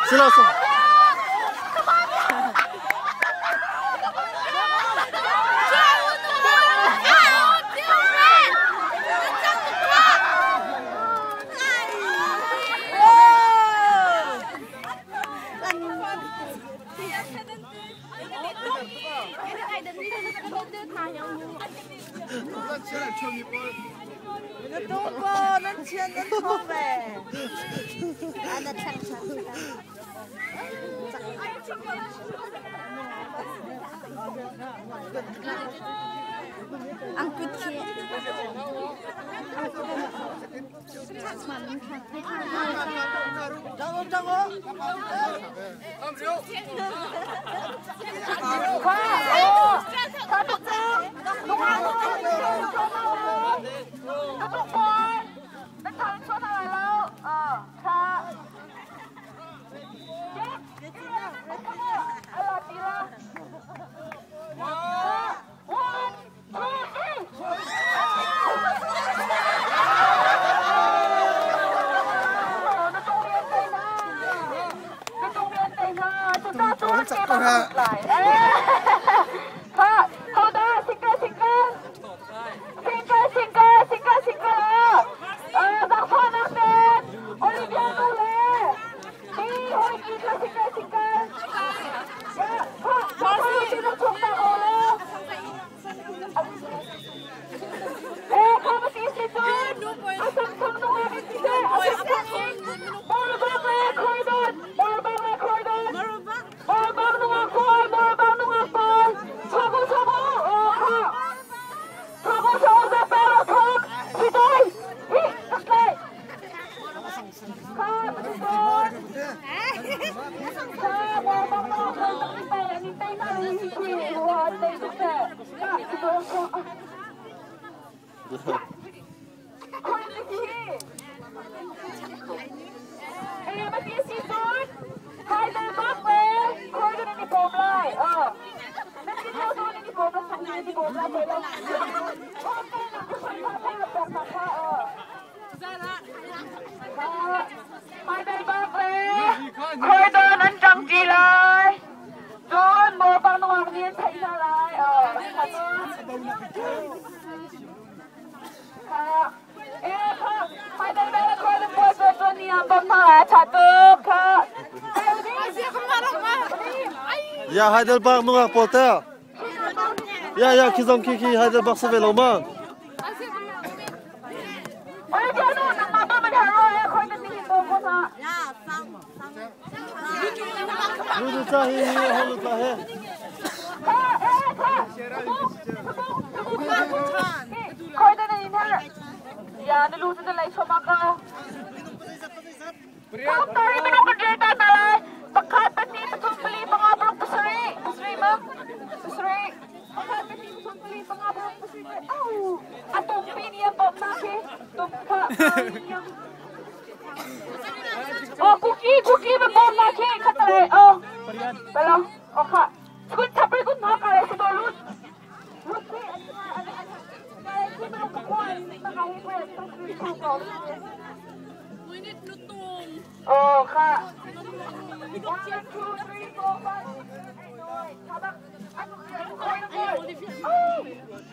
Silahkan. Ang kutsi. Ya Heidelberg nungak polter. Ya kizom kiki Heidelberg seveloma. Lu tahi, lu tahi. Koi da nahi na. Ya na lu da lai choma ka. Kau tahi minum kerja talai. Pakat pati patumpali pangablok pasri. Pasri ma. Pasri. Pakat pati patumpali pangablok pasri. Oh, atong piniya po nake. Tumka. Oh, cookie में बॉल नाचे खतरा है oh चलो ओखा कुछ छपड़े कुछ ना करे से तो लूट मुझसे अच्छा मैं लोग को तकाई को तो कुछ हो we need lutung Okha 1 2 3 4 5 sabak ano oh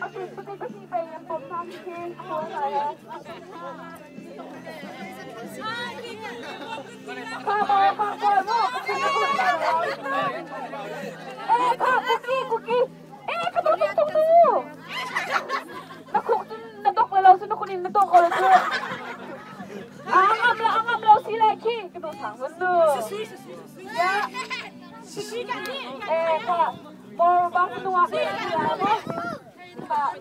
aku pati pa yung pop natin ko kaya Cookie. Kabutong to. Nadok na lang, sinukunin na to ko. Angam lang sila, Ki. Kabutang gusto. Susui ka ni. Ka. More bang nuwa ko sila mo. Ka.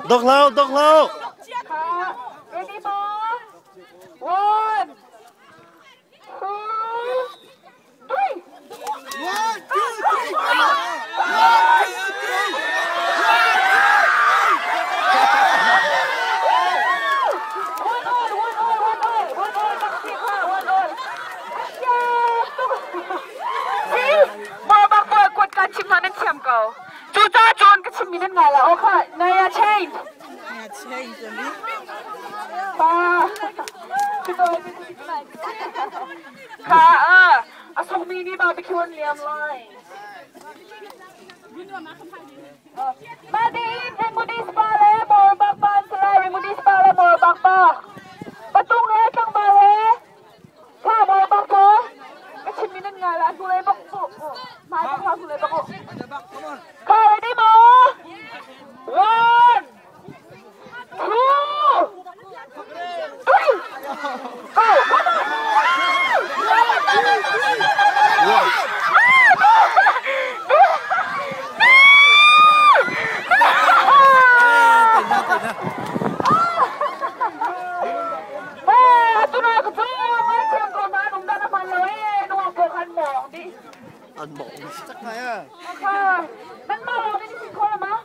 Độc lao, độc lao. Ready, boy? 1, 2, 3. 1, 2, 3. Ăn mộng. Chắc này à. Nan ma, nan si ko ma.